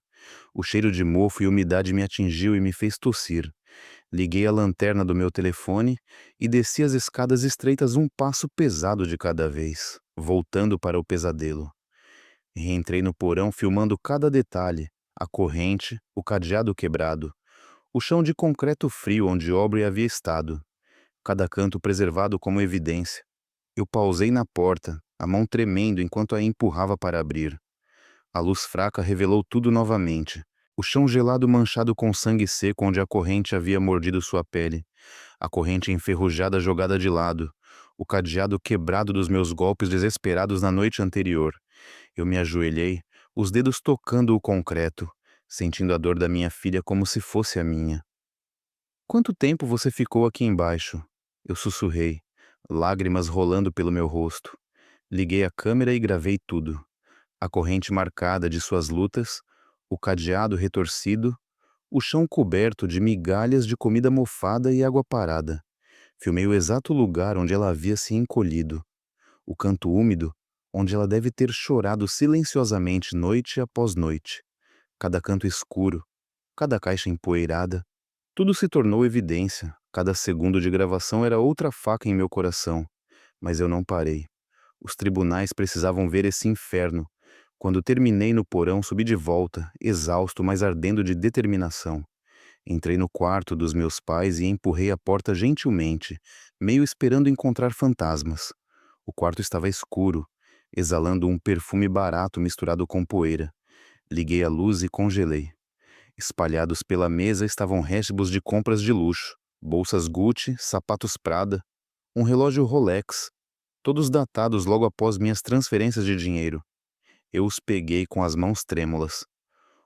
Speaker 1: O cheiro de mofo e umidade me atingiu e me fez tossir. Liguei a lanterna do meu telefone e desci as escadas estreitas um passo pesado de cada vez, voltando para o pesadelo. Reentrei no porão filmando cada detalhe, a corrente, o cadeado quebrado, o chão de concreto frio onde Aubrey havia estado, cada canto preservado como evidência. Eu pausei na porta, a mão tremendo enquanto a empurrava para abrir. A luz fraca revelou tudo novamente. O chão gelado manchado com sangue seco onde a corrente havia mordido sua pele. A corrente enferrujada jogada de lado. O cadeado quebrado dos meus golpes desesperados na noite anterior. Eu me ajoelhei, os dedos tocando o concreto, sentindo a dor da minha filha como se fosse a minha. "Quanto tempo você ficou aqui embaixo?" Eu sussurrei, lágrimas rolando pelo meu rosto. Liguei a câmera e gravei tudo. A corrente marcada de suas lutas, o cadeado retorcido, o chão coberto de migalhas de comida mofada e água parada. Filmei o exato lugar onde ela havia se encolhido, o canto úmido, onde ela deve ter chorado silenciosamente noite após noite. Cada canto escuro, cada caixa empoeirada, tudo se tornou evidência. Cada segundo de gravação era outra faca em meu coração. Mas eu não parei. Os tribunais precisavam ver esse inferno. Quando terminei no porão, subi de volta, exausto, mas ardendo de determinação. Entrei no quarto dos meus pais e empurrei a porta gentilmente, meio esperando encontrar fantasmas. O quarto estava escuro, exalando um perfume barato misturado com poeira. Liguei a luz e congelei. Espalhados pela mesa estavam restos de compras de luxo, bolsas Gucci, sapatos Prada, um relógio Rolex, todos datados logo após minhas transferências de dinheiro. Eu os peguei com as mãos trêmulas.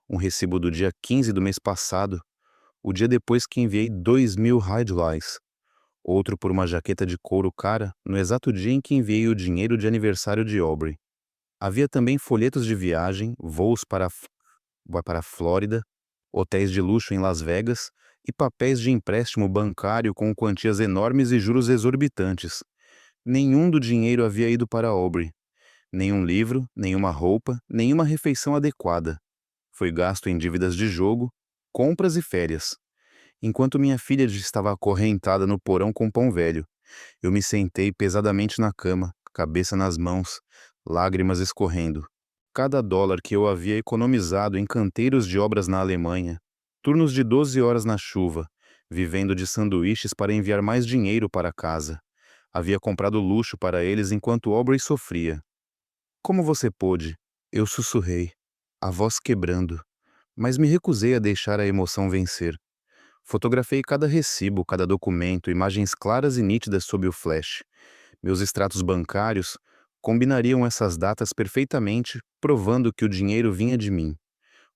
Speaker 1: Um recibo do dia 15 do mês passado, o dia depois que enviei 2.000 Highlights. Outro por uma jaqueta de couro cara, no exato dia em que enviei o dinheiro de aniversário de Aubrey. Havia também folhetos de viagem, voos para a Flórida, hotéis de luxo em Las Vegas e papéis de empréstimo bancário com quantias enormes e juros exorbitantes. Nenhum do dinheiro havia ido para Aubrey. Nenhum livro, nenhuma roupa, nenhuma refeição adequada. Foi gasto em dívidas de jogo, compras e férias. Enquanto minha filha estava acorrentada no porão com pão velho, eu me sentei pesadamente na cama, cabeça nas mãos, lágrimas escorrendo. Cada dólar que eu havia economizado em canteiros de obras na Alemanha, turnos de 12 horas na chuva, vivendo de sanduíches para enviar mais dinheiro para casa. Havia comprado luxo para eles enquanto Aubrey sofria. "Como você pôde?" Eu sussurrei, a voz quebrando, mas me recusei a deixar a emoção vencer. Fotografei cada recibo, cada documento, imagens claras e nítidas sob o flash. Meus extratos bancários combinariam essas datas perfeitamente, provando que o dinheiro vinha de mim.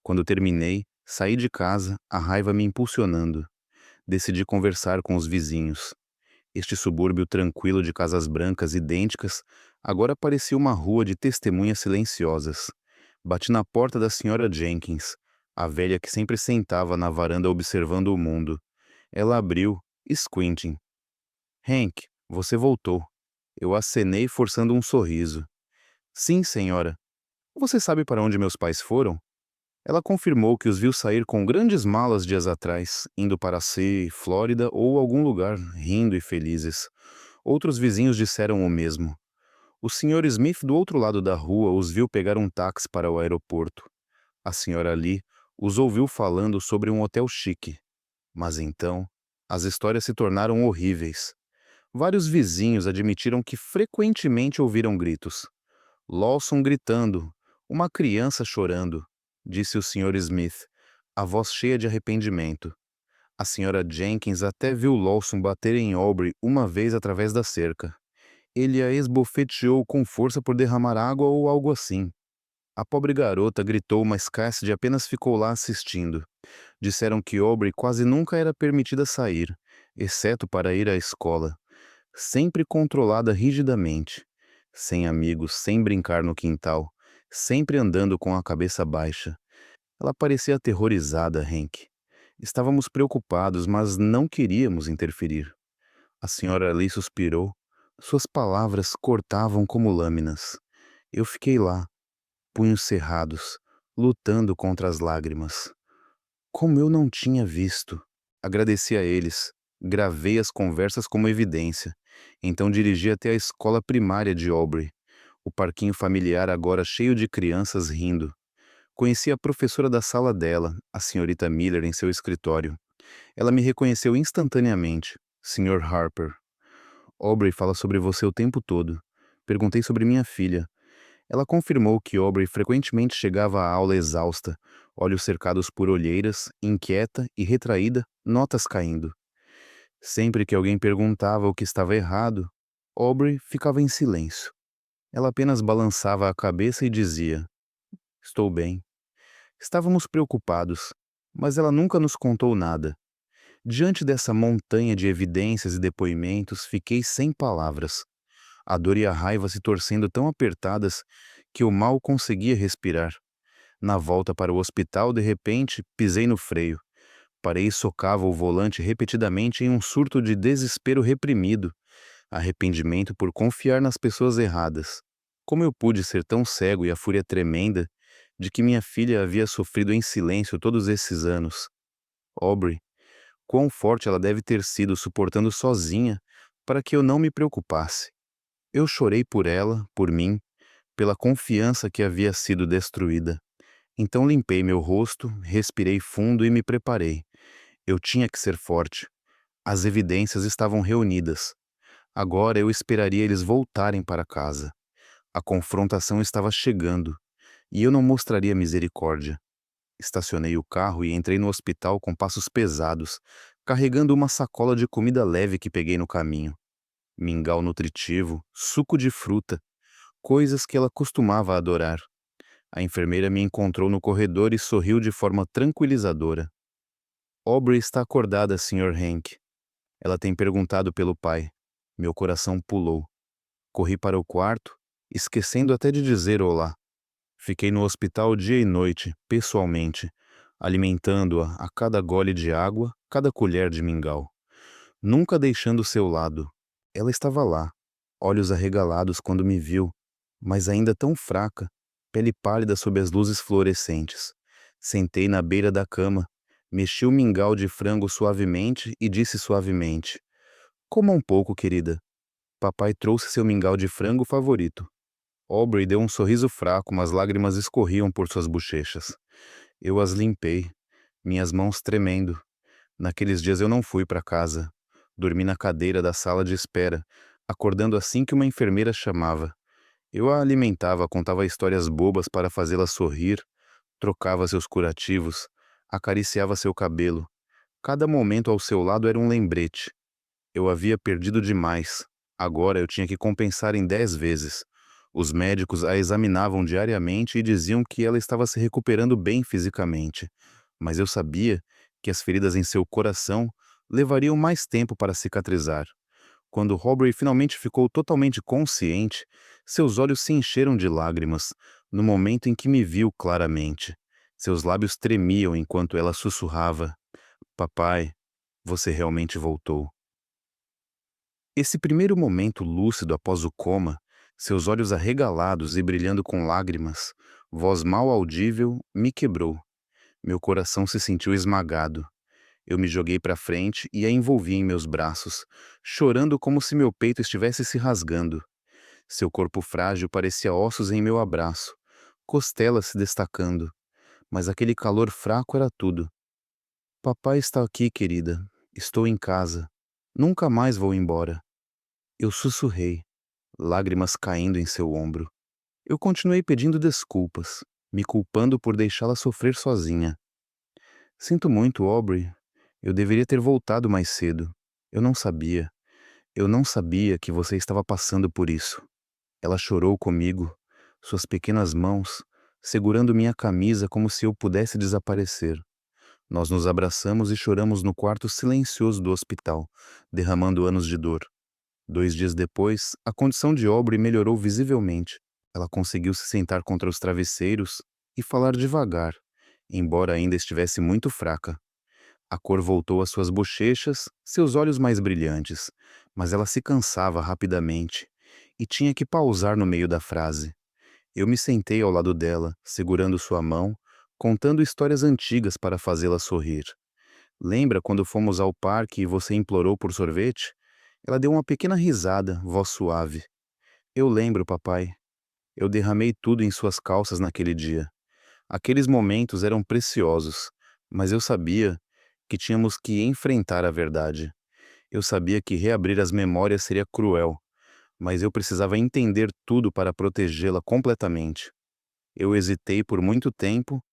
Speaker 1: Quando terminei, saí de casa, a raiva me impulsionando. Decidi conversar com os vizinhos. Este subúrbio tranquilo de casas brancas idênticas agora parecia uma rua de testemunhas silenciosas. Bati na porta da senhora Jenkins, a velha que sempre sentava na varanda observando o mundo. Ela abriu, squinting. Hank, você voltou. Eu acenei forçando um sorriso. Sim, senhora. Você sabe para onde meus pais foram? Ela confirmou que os viu sair com grandes malas dias atrás, indo para Sea, Flórida ou algum lugar, rindo e felizes. Outros vizinhos disseram o mesmo. O Sr. Smith do outro lado da rua os viu pegar um táxi para o aeroporto. A Sra. Lee os ouviu falando sobre um hotel chique. Mas então, as histórias se tornaram horríveis. Vários vizinhos admitiram que frequentemente ouviram gritos. Lawson gritando, uma criança chorando, disse o Sr. Smith, a voz cheia de arrependimento. A Sra. Jenkins até viu Lawson bater em Aubrey uma vez através da cerca. Ele a esbofeteou com força por derramar água ou algo assim. A pobre garota gritou, mas Cassidy apenas ficou lá assistindo. Disseram que Aubrey quase nunca era permitida sair, exceto para ir à escola. Sempre controlada rigidamente. Sem amigos, sem brincar no quintal. Sempre andando com a cabeça baixa. Ela parecia aterrorizada, Hank. Estávamos preocupados, mas não queríamos interferir. A senhora Lee suspirou. Suas palavras cortavam como lâminas. Eu fiquei lá, punhos cerrados, lutando contra as lágrimas. Como eu não tinha visto. Agradeci a eles, gravei as conversas como evidência. Então dirigi até a escola primária de Aubrey, o parquinho familiar agora cheio de crianças rindo. Conheci a professora da sala dela, a senhorita Miller, em seu escritório. Ela me reconheceu instantaneamente, Sr. Harper. Aubrey fala sobre você o tempo todo. Perguntei sobre minha filha. Ela confirmou que Aubrey frequentemente chegava à aula exausta, olhos cercados por olheiras, inquieta e retraída, notas caindo. Sempre que alguém perguntava o que estava errado, Aubrey ficava em silêncio. Ela apenas balançava a cabeça e dizia: Estou bem. Estávamos preocupados, mas ela nunca nos contou nada. Diante dessa montanha de evidências e depoimentos, fiquei sem palavras. A dor e a raiva se torcendo tão apertadas que eu mal conseguia respirar. Na volta para o hospital, de repente, pisei no freio. Parei e socava o volante repetidamente em um surto de desespero reprimido, arrependimento por confiar nas pessoas erradas. Como eu pude ser tão cego e a fúria tremenda de que minha filha havia sofrido em silêncio todos esses anos? Aubrey, quão forte ela deve ter sido suportando sozinha para que eu não me preocupasse. Eu chorei por ela, por mim, pela confiança que havia sido destruída. Então limpei meu rosto, respirei fundo e me preparei. Eu tinha que ser forte. As evidências estavam reunidas. Agora eu esperaria eles voltarem para casa. A confrontação estava chegando, e eu não mostraria misericórdia. Estacionei o carro e entrei no hospital com passos pesados, carregando uma sacola de comida leve que peguei no caminho. Mingau nutritivo, suco de fruta, coisas que ela costumava adorar. A enfermeira me encontrou no corredor e sorriu de forma tranquilizadora. Aubrey está acordada, Sr. Hank. Ela tem perguntado pelo pai. Meu coração pulou. Corri para o quarto, esquecendo até de dizer olá. Fiquei no hospital dia e noite, pessoalmente, alimentando-a a cada gole de água, cada colher de mingau. Nunca deixando seu lado. Ela estava lá, olhos arregalados quando me viu, mas ainda tão fraca, pele pálida sob as luzes fluorescentes. Sentei na beira da cama, mexi o mingau de frango suavemente e disse suavemente: Coma um pouco, querida. Papai trouxe seu mingau de frango favorito. Aubrey deu um sorriso fraco, mas lágrimas escorriam por suas bochechas. Eu as limpei, minhas mãos tremendo. Naqueles dias eu não fui para casa. Dormi na cadeira da sala de espera, acordando assim que uma enfermeira chamava. Eu a alimentava, contava histórias bobas para fazê-la sorrir, trocava seus curativos, acariciava seu cabelo. Cada momento ao seu lado era um lembrete. Eu havia perdido demais. Agora eu tinha que compensar em 10 vezes. Os médicos a examinavam diariamente e diziam que ela estava se recuperando bem fisicamente. Mas eu sabia que as feridas em seu coração levariam mais tempo para cicatrizar. Quando Aubrey finalmente ficou totalmente consciente, seus olhos se encheram de lágrimas, no momento em que me viu claramente. Seus lábios tremiam enquanto ela sussurrava: Papai, Você realmente voltou. Esse primeiro momento lúcido após o coma, seus olhos arregalados e brilhando com lágrimas, voz mal audível, me quebrou. Meu coração se sentiu esmagado. Eu me joguei para frente e a envolvi em meus braços, chorando como se meu peito estivesse se rasgando. Seu corpo frágil parecia ossos em meu abraço, costelas se destacando, mas aquele calor fraco era tudo. Papai está aqui, querida. Estou em casa. Nunca mais vou embora. Eu sussurrei, lágrimas caindo em seu ombro. Eu continuei pedindo desculpas, me culpando por deixá-la sofrer sozinha. Sinto muito, Aubrey. Eu deveria ter voltado mais cedo. Eu não sabia. Eu não sabia que você estava passando por isso. Ela chorou comigo, suas pequenas mãos, segurando minha camisa como se eu pudesse desaparecer. Nós nos abraçamos e choramos no quarto silencioso do hospital, derramando anos de dor. 2 dias depois, a condição de Aubrey melhorou visivelmente. Ela conseguiu se sentar contra os travesseiros e falar devagar, embora ainda estivesse muito fraca. A cor voltou às suas bochechas, seus olhos mais brilhantes, mas ela se cansava rapidamente e tinha que pausar no meio da frase. Eu me sentei ao lado dela, segurando sua mão, contando histórias antigas para fazê-la sorrir. Lembra quando fomos ao parque e você implorou por sorvete? Ela deu uma pequena risada, voz suave. Eu lembro, papai. Eu derramei tudo em suas calças naquele dia. Aqueles momentos eram preciosos, mas eu sabia que tínhamos que enfrentar a verdade. Eu sabia que reabrir as memórias seria cruel, mas eu precisava entender tudo para protegê-la completamente. Eu hesitei por muito tempo,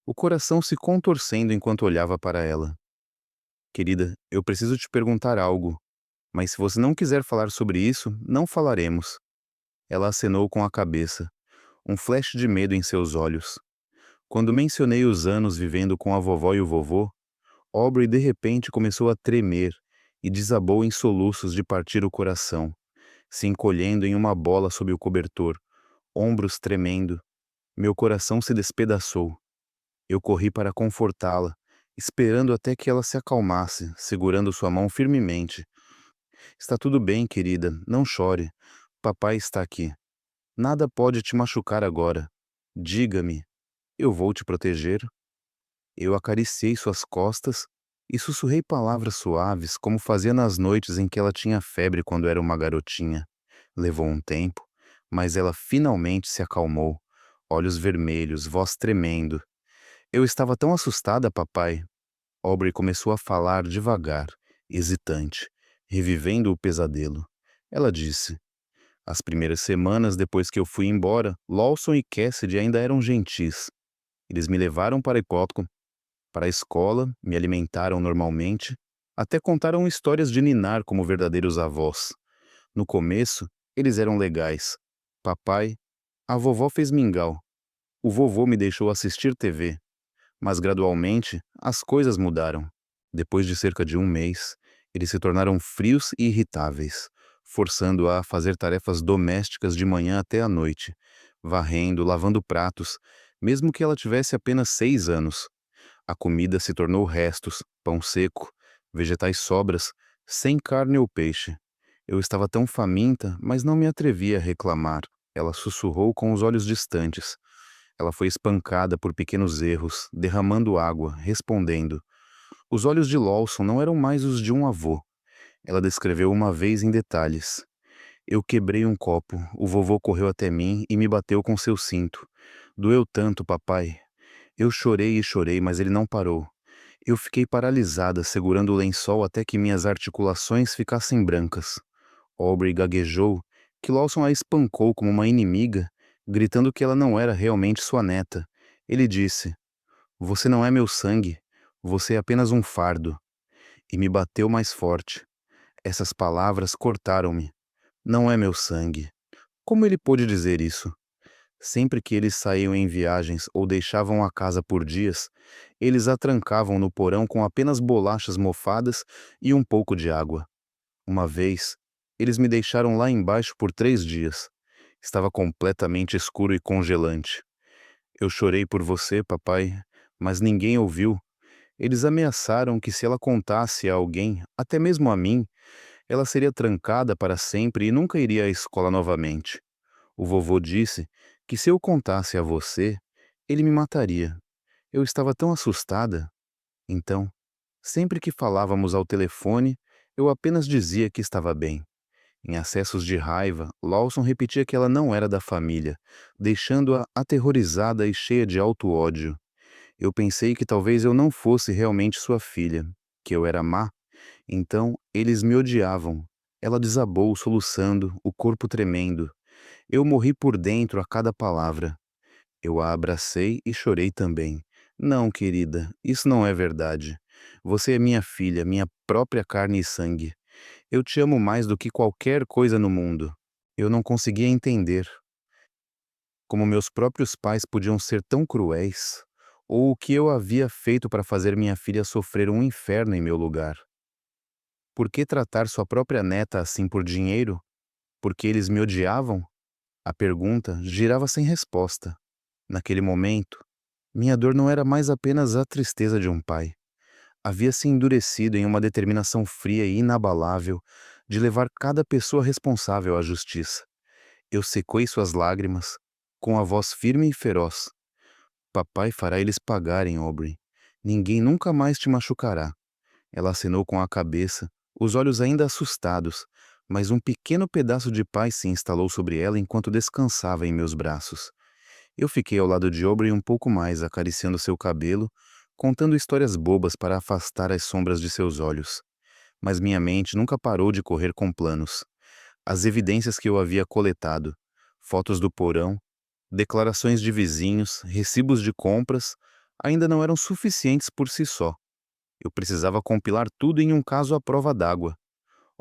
Speaker 1: o coração se contorcendo enquanto olhava para ela. Querida, eu preciso te perguntar algo, mas se você não quiser falar sobre isso, não falaremos. Ela acenou com a cabeça, um flash de medo em seus olhos. Quando mencionei os anos vivendo com a vovó e o vovô, Aubrey de repente começou a tremer e desabou em soluços de partir o coração, se encolhendo em uma bola sob o cobertor, ombros tremendo. Meu coração se despedaçou. Eu corri para confortá-la, esperando até que ela se acalmasse, segurando sua mão firmemente. Está tudo bem, querida, não chore. Papai está aqui. Nada pode te machucar agora. Diga-me, eu vou te proteger. Eu acariciei suas costas e sussurrei palavras suaves, como fazia nas noites em que ela tinha febre quando era uma garotinha. Levou um tempo, mas ela finalmente se acalmou, olhos vermelhos, voz tremendo. Eu estava tão assustada, papai. Aubrey começou a falar devagar, hesitante, revivendo o pesadelo. Ela disse: As primeiras semanas depois que eu fui embora, Lawson e Cassidy ainda eram gentis. Eles me levaram para a escola, me alimentaram normalmente, até contaram histórias de ninar como verdadeiros avós. No começo, eles eram legais. Papai, a vovó fez mingau. O vovô me deixou assistir TV. Mas gradualmente, as coisas mudaram. Depois de cerca de um mês, eles se tornaram frios e irritáveis, forçando-a a fazer tarefas domésticas de manhã até à noite, varrendo, lavando pratos, mesmo que ela tivesse apenas 6 anos. A comida se tornou restos, pão seco, vegetais sobras, sem carne ou peixe. Eu estava tão faminta, mas não me atrevia a reclamar. Ela sussurrou com os olhos distantes. Ela foi espancada por pequenos erros, derramando água, respondendo. Os olhos de Lawson não eram mais os de um avô. Ela descreveu uma vez em detalhes. Eu quebrei um copo, o vovô correu até mim e me bateu com seu cinto. Doeu tanto, papai. Eu chorei e chorei, mas ele não parou. Eu fiquei paralisada, segurando o lençol até que minhas articulações ficassem brancas. Aubrey gaguejou que Lawson a espancou como uma inimiga, gritando que ela não era realmente sua neta. Ele disse: Você não é meu sangue. Você é apenas um fardo. E me bateu mais forte. Essas palavras cortaram-me. Não é meu sangue. Como ele pôde dizer isso? Sempre que eles saíam em viagens ou deixavam a casa por dias, eles a trancavam no porão com apenas bolachas mofadas e um pouco de água. Uma vez, eles me deixaram lá embaixo por 3 dias. Estava completamente escuro e congelante. Eu chorei por você, papai, mas ninguém ouviu. Eles ameaçaram que se ela contasse a alguém, até mesmo a mim, ela seria trancada para sempre e nunca iria à escola novamente. O vovô disse que se eu contasse a você, ele me mataria. Eu estava tão assustada. Então, sempre que falávamos ao telefone, eu apenas dizia que estava bem. Em acessos de raiva, Lawson repetia que ela não era da família, deixando-a aterrorizada e cheia de auto-ódio. Eu pensei que talvez eu não fosse realmente sua filha, que eu era má. Então, eles me odiavam. Ela desabou, soluçando, o corpo tremendo. Eu morri por dentro a cada palavra. Eu a abracei e chorei também. Não, querida, isso não é verdade. Você é minha filha, minha própria carne e sangue. Eu te amo mais do que qualquer coisa no mundo. Eu não conseguia entender como meus próprios pais podiam ser tão cruéis, ou o que eu havia feito para fazer minha filha sofrer um inferno em meu lugar. Por que tratar sua própria neta assim por dinheiro? Porque eles me odiavam? A pergunta girava sem resposta. Naquele momento, minha dor não era mais apenas a tristeza de um pai. Havia se endurecido em uma determinação fria e inabalável de levar cada pessoa responsável à justiça. Eu secoi suas lágrimas, com a voz firme e feroz. Papai fará eles pagarem, Aubrey. Ninguém nunca mais te machucará. Ela acenou com a cabeça, os olhos ainda assustados, mas um pequeno pedaço de paz se instalou sobre ela enquanto descansava em meus braços. Eu fiquei ao lado de Aubrey um pouco mais, acariciando seu cabelo, contando histórias bobas para afastar as sombras de seus olhos. Mas minha mente nunca parou de correr com planos. As evidências que eu havia coletado, fotos do porão, declarações de vizinhos, recibos de compras, ainda não eram suficientes por si só. Eu precisava compilar tudo em um caso à prova d'água.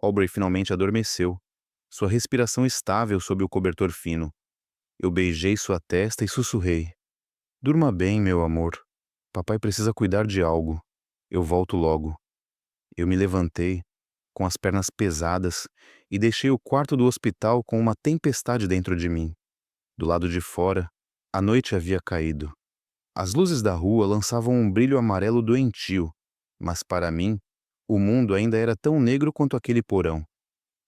Speaker 1: Aubrey finalmente adormeceu, sua respiração estável sob o cobertor fino. Eu beijei sua testa e sussurrei. Durma bem, meu amor. Papai precisa cuidar de algo. Eu volto logo. Eu me levantei, com as pernas pesadas, e deixei o quarto do hospital com uma tempestade dentro de mim. Do lado de fora, a noite havia caído. As luzes da rua lançavam um brilho amarelo doentio, mas para mim, o mundo ainda era tão negro quanto aquele porão.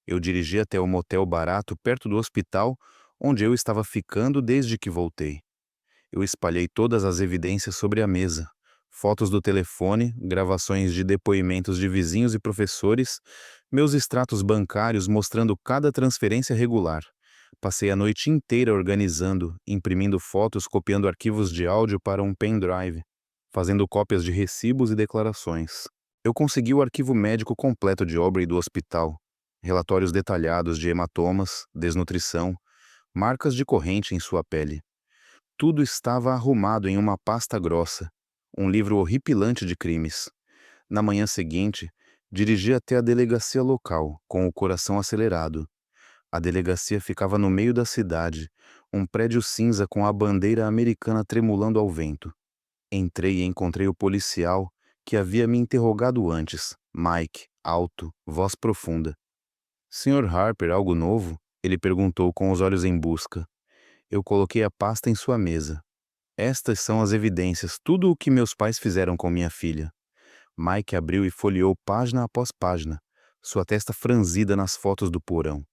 Speaker 1: Eu dirigi até o motel barato perto do hospital, onde eu estava ficando desde que voltei. Eu espalhei todas as evidências sobre a mesa. Fotos do telefone, gravações de depoimentos de vizinhos e professores, meus extratos bancários mostrando cada transferência regular. Passei a noite inteira organizando, imprimindo fotos, copiando arquivos de áudio para um pendrive, fazendo cópias de recibos e declarações. Eu consegui o arquivo médico completo de Aubrey do hospital, relatórios detalhados de hematomas, desnutrição, marcas de corrente em sua pele. Tudo estava arrumado em uma pasta grossa, um livro horripilante de crimes. Na manhã seguinte, dirigi até a delegacia local, com o coração acelerado. A delegacia ficava no meio da cidade, um prédio cinza com a bandeira americana tremulando ao vento. Entrei e encontrei o policial que havia me interrogado antes, Mike, alto, voz profunda. Sr. Harper, algo novo? Ele perguntou com os olhos em busca. Eu coloquei a pasta em sua mesa. Estas são as evidências, tudo o que meus pais fizeram com minha filha. Mike abriu e folheou página após página, sua testa franzida nas fotos do porão.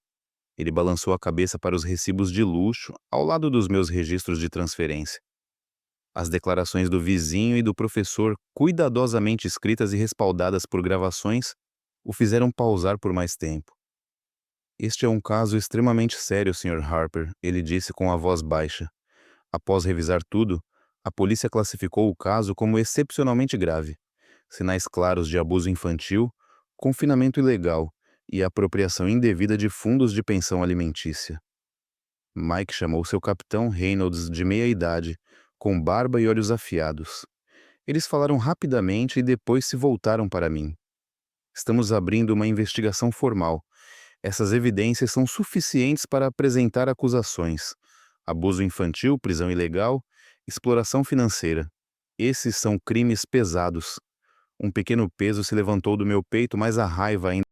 Speaker 1: Ele balançou a cabeça para os recibos de luxo, ao lado dos meus registros de transferência. As declarações do vizinho e do professor, cuidadosamente escritas e respaldadas por gravações, o fizeram pausar por mais tempo. Este é um caso extremamente sério, Sr. Harper, ele disse com a voz baixa. Após revisar tudo, a polícia classificou o caso como excepcionalmente grave. Sinais claros de abuso infantil, confinamento ilegal e apropriação indevida de fundos de pensão alimentícia. Mike chamou seu capitão Reynolds de meia-idade, com barba e olhos afiados. Eles falaram rapidamente e depois se voltaram para mim. Estamos abrindo uma investigação formal. Essas evidências são suficientes para apresentar acusações. Abuso infantil, prisão ilegal, exploração financeira. Esses são crimes pesados. Um pequeno peso se levantou do meu peito, mas a raiva ainda